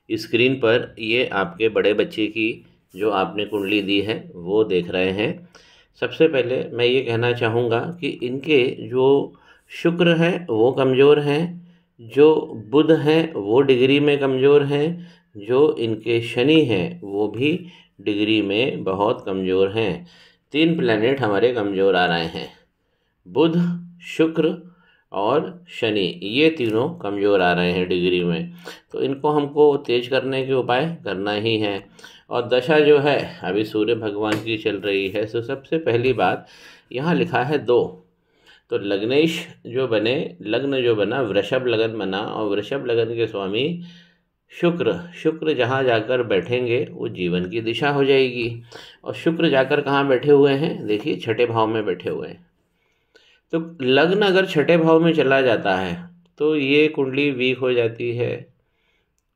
Screen पर ये आपके बड़े बच्चे की जो आपने कुंडली दी है वो देख रहे हैं। सबसे पहले मैं ये कहना चाहूँगा कि इनके जो शुक्र हैं वो कमज़ोर हैं, जो बुध हैं वो डिग्री में कमज़ोर हैं, जो इनके शनि हैं वो भी डिग्री में बहुत कमज़ोर हैं। 3 प्लैनेट हमारे कमज़ोर आ रहे हैं, बुध, शुक्र और शनि, ये तीनों कमज़ोर आ रहे हैं डिग्री में। तो इनको हमको तेज करने के उपाय करना ही है। और दशा जो है अभी सूर्य भगवान की चल रही है। तो सबसे पहली बात यहाँ लिखा है 2, तो लग्नेश जो बने, लग्न जो बना वृषभ लगन बना, और वृषभ लगन के स्वामी शुक्र जहाँ जाकर बैठेंगे वो जीवन की दिशा हो जाएगी। और शुक्र जाकर कहाँ बैठे हुए हैं, देखिए छठे भाव में बैठे हुए हैं। तो लग्न अगर छठे भाव में चला जाता है तो ये कुंडली वीक हो जाती है।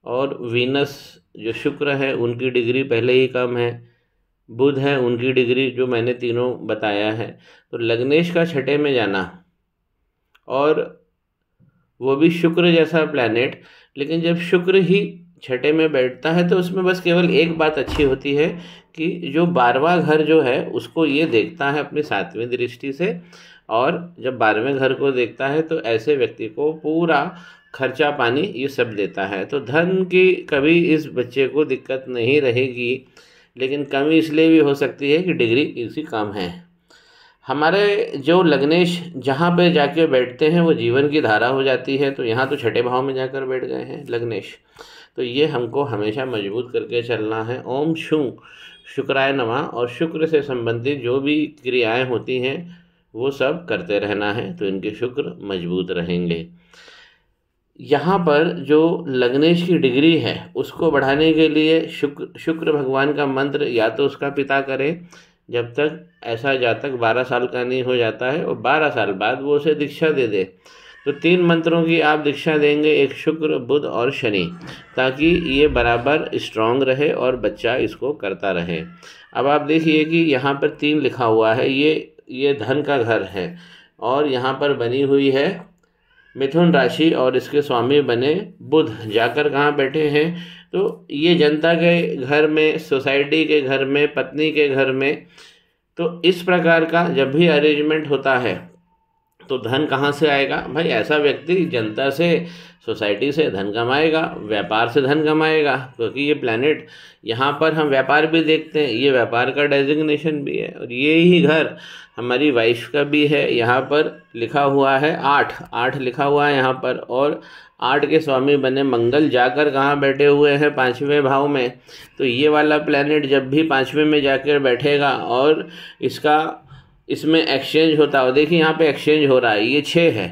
और वीनस जो शुक्र है उनकी डिग्री पहले ही कम है, बुध है उनकी डिग्री जो मैंने तीनों बताया है। तो लग्नेश का छठे में जाना, और वो भी शुक्र जैसा प्लैनेट, लेकिन जब शुक्र ही छठे में बैठता है तो उसमें बस केवल एक बात अच्छी होती है कि जो 12वां घर जो है उसको ये देखता है अपनी 7वीं दृष्टि से। और जब 12वें घर को देखता है तो ऐसे व्यक्ति को पूरा खर्चा पानी ये सब देता है। तो धन की कभी इस बच्चे को दिक्कत नहीं रहेगी, लेकिन कमी इसलिए भी हो सकती है कि डिग्री इसकी कम है। हमारे जो लग्नेश जहाँ पे जाके बैठते हैं वो जीवन की धारा हो जाती है। तो यहाँ तो छठे भाव में जाकर बैठ गए हैं लग्नेश, तो ये हमको हमेशा मजबूत करके चलना है। ओम शूं शुक्राय नमः, और शुक्र से संबंधित जो भी क्रियाएं होती हैं वो सब करते रहना है, तो इनके शुक्र मजबूत रहेंगे। यहाँ पर जो लग्नेश की डिग्री है उसको बढ़ाने के लिए शुक्र भगवान का मंत्र या तो उसका पिता करे जब तक ऐसा जातक 12 साल का नहीं हो जाता है, और 12 साल बाद वो उसे दीक्षा दे दे। तो 3 मंत्रों की आप दीक्षा देंगे, एक शुक्र, बुध और शनि, ताकि ये बराबर स्ट्रांग रहे और बच्चा इसको करता रहे। अब आप देखिए कि यहाँ पर 3 लिखा हुआ है, ये धन का घर है, और यहाँ पर बनी हुई है मिथुन राशि, और इसके स्वामी बने बुध, जाकर कहाँ बैठे हैं, तो ये जनता के घर में, सोसाइटी के घर में, पत्नी के घर में। तो इस प्रकार का जब भी अरेंजमेंट होता है तो धन कहाँ से आएगा भाई? ऐसा व्यक्ति जनता से, सोसाइटी से धन कमाएगा, व्यापार से धन कमाएगा, क्योंकि ये प्लैनेट यहाँ पर हम व्यापार भी देखते हैं, ये व्यापार का डेजिग्नेशन भी है। और ये ही घर हमारी वाइफ का भी है। यहाँ पर लिखा हुआ है 8 लिखा हुआ है यहाँ पर, और 8 के स्वामी बने मंगल, जाकर कहाँ बैठे हुए हैं 5वें भाव में। तो ये वाला प्लैनेट जब भी 5वें में जाकर बैठेगा और इसमें एक्सचेंज होता हो, देखिए यहाँ पे एक्सचेंज हो रहा है, ये 6 है,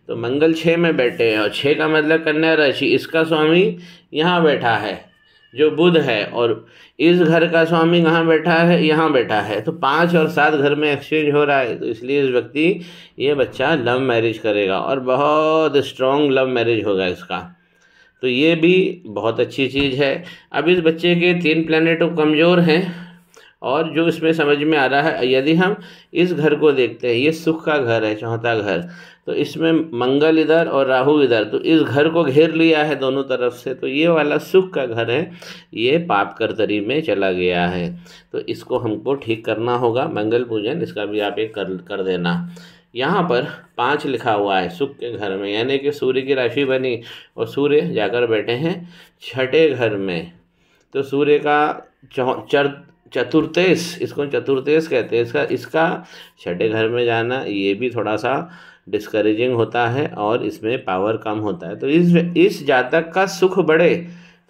तो मंगल 6 में बैठे हैं, और 6 का मतलब कन्या राशि, इसका स्वामी यहाँ बैठा है जो बुध है, और इस घर का स्वामी कहाँ बैठा है, यहाँ बैठा है। तो 5 और 7 घर में एक्सचेंज हो रहा है। तो इसलिए इस व्यक्ति, ये बच्चा लव मैरिज करेगा, और बहुत स्ट्रॉन्ग लव मैरिज होगा इसका। तो ये भी बहुत अच्छी चीज़ है। अब इस बच्चे के 3 प्लैनेट कमज़ोर हैं, और जो इसमें समझ में आ रहा है, यदि हम इस घर को देखते हैं, ये सुख का घर है, चौथा घर, तो इसमें मंगल इधर और राहु इधर, तो इस घर को घेर लिया है दोनों तरफ से। तो ये वाला सुख का घर है, ये पाप कर्तरी में चला गया है। तो इसको हमको ठीक करना होगा, मंगल पूजन इसका भी आप एक कर देना। यहाँ पर 5 लिखा हुआ है सुख के घर में, यानी कि सूर्य की राशि बनी और सूर्य जाकर बैठे हैं छठे घर में। तो सूर्य का चतुर्थेश, इसको चतुर्थेश कहते हैं, इसका छठे घर में जाना ये भी थोड़ा सा डिस्करेजिंग होता है, और इसमें पावर कम होता है। तो इस जातक का सुख बढ़े,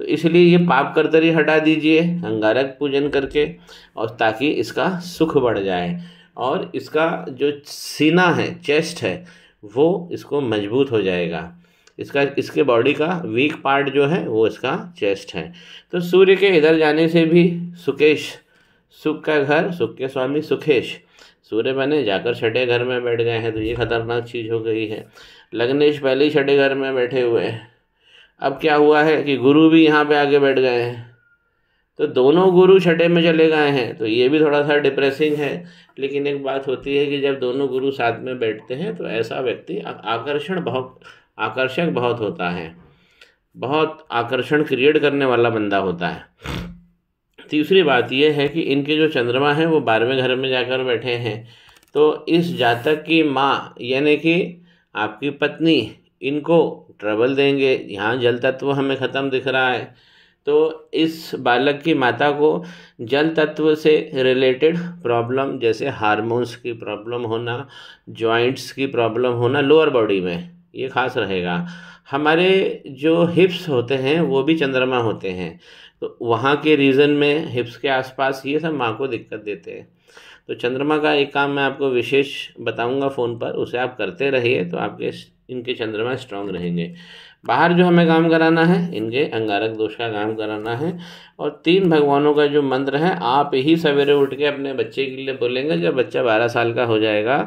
तो इसलिए ये पाप कर्तरी हटा दीजिए अंगारक पूजन करके, और ताकि इसका सुख बढ़ जाए, और इसका जो सीना है, चेस्ट है, वो इसको मजबूत हो जाएगा। इसके बॉडी का वीक पार्ट जो है वो इसका चेस्ट है। तो सूर्य के इधर जाने से भी सुकेश, सुख का घर, सुख के स्वामी सुखेश सूर्य बने, जाकर छठे घर में बैठ गए हैं, तो ये खतरनाक चीज़ हो गई है। लग्नेश पहले ही छठे घर में बैठे हुए हैं। अब क्या हुआ है कि गुरु भी यहाँ पे आके बैठ गए हैं, तो दोनों गुरु छठे में चले गए हैं, तो ये भी थोड़ा सा डिप्रेसिंग है। लेकिन एक बात होती है कि जब दोनों गुरु साथ में बैठते हैं तो ऐसा व्यक्ति आकर्षक बहुत होता है। बहुत आकर्षण क्रिएट करने वाला बंदा होता है। तीसरी बात यह है कि इनके जो चंद्रमा है वो 12वें घर में जाकर बैठे हैं, तो इस जातक की माँ यानी कि आपकी पत्नी इनको ट्रबल देंगे। यहाँ जल तत्व हमें ख़त्म दिख रहा है, तो इस बालक की माता को जल तत्व से रिलेटेड प्रॉब्लम, जैसे हार्मोन्स की प्रॉब्लम होना, जॉइंट्स की प्रॉब्लम होना लोअर बॉडी में, ये खास रहेगा। हमारे जो हिप्स होते हैं वो भी चंद्रमा होते हैं, तो वहाँ के रीजन में हिप्स के आसपास ये सब माँ को दिक्कत देते हैं। तो चंद्रमा का एक काम मैं आपको विशेष बताऊंगा फ़ोन पर, उसे आप करते रहिए तो आपके इनके चंद्रमा स्ट्रांग रहेंगे। बाहर जो हमें काम कराना है, इनके अंगारक दोष का काम कराना है। और 3 भगवानों का जो मंत्र है आप ही सवेरे उठ के अपने बच्चे के लिए बोलेंगे। जब बच्चा 12 साल का हो जाएगा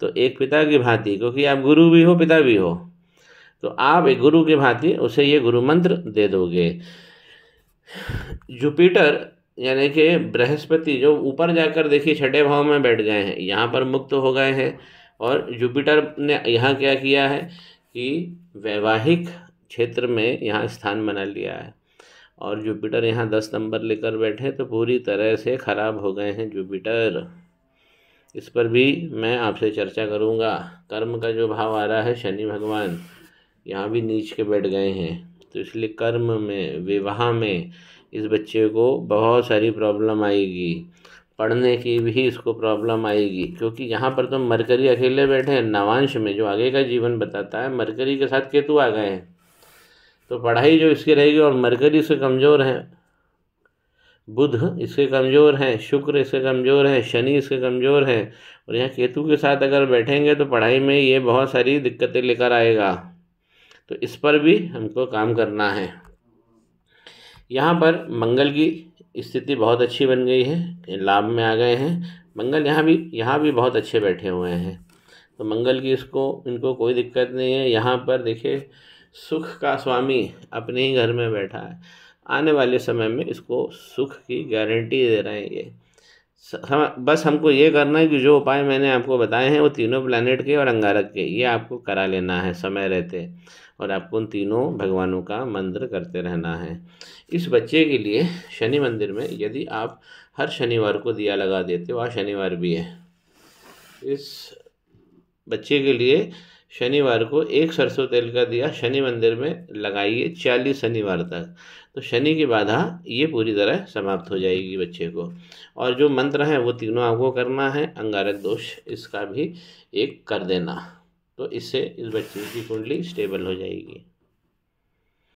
तो एक पिता की भांति, क्योंकि आप गुरु भी हो पिता भी हो, तो आप एक गुरु की भांति उसे ये गुरु मंत्र दे दोगे। जुपिटर यानी कि बृहस्पति जो ऊपर जाकर देखिए 6ठे भाव में बैठ गए हैं, यहाँ पर मुक्त हो गए हैं। और जुपिटर ने यहाँ क्या किया है कि वैवाहिक क्षेत्र में यहाँ स्थान बना लिया है, और जुपिटर यहाँ 10 नंबर लेकर बैठे, तो पूरी तरह से खराब हो गए हैं जुपिटर। इस पर भी मैं आपसे चर्चा करूँगा। कर्म का जो भाव आ रहा है, शनि भगवान यहाँ भी नीच के बैठ गए हैं, तो इसलिए कर्म में, विवाह में इस बच्चे को बहुत सारी प्रॉब्लम आएगी। पढ़ने की भी इसको प्रॉब्लम आएगी, क्योंकि यहाँ पर तो मरकरी अकेले बैठे हैं। नवांश में जो आगे का जीवन बताता है, मरकरी के साथ केतु आ गए हैं, तो पढ़ाई जो इसकी रहेगी। और मरकरी से कमज़ोर है, बुध इसके कमज़ोर हैं, शुक्र इसके कमज़ोर है, शनि इसके कमज़ोर है, और यहाँ केतु के साथ अगर बैठेंगे तो पढ़ाई में ये बहुत सारी दिक्कतें लेकर आएगा। तो इस पर भी हमको काम करना है। यहाँ पर मंगल की स्थिति बहुत अच्छी बन गई है, लाभ में आ गए हैं। मंगल यहाँ भी बहुत अच्छे बैठे हुए हैं, तो मंगल की इनको कोई दिक्कत नहीं है। यहाँ पर देखिए सुख का स्वामी अपने ही घर में बैठा है, आने वाले समय में इसको सुख की गारंटी दे रहे हैं ये। बस हमको ये करना है कि जो उपाय मैंने आपको बताए हैं वो तीनों प्लैनेट के और अंगारक के, ये आपको करा लेना है समय रहते, और आपको उन तीनों भगवानों का मंत्र करते रहना है। इस बच्चे के लिए शनि मंदिर में यदि आप हर शनिवार को दिया लगा देते हो, आज शनिवार भी है, इस बच्चे के लिए शनिवार को एक सरसों तेल का दिया शनि मंदिर में लगाइए 40 शनिवार तक, तो शनि की बाधा ये पूरी तरह समाप्त हो जाएगी बच्चे को। और जो मंत्र हैं वो तीनों आपको करना है, अंगारक दोष इसका भी एक कर देना, तो इससे इस बच्चे की कुंडली स्टेबल हो जाएगी।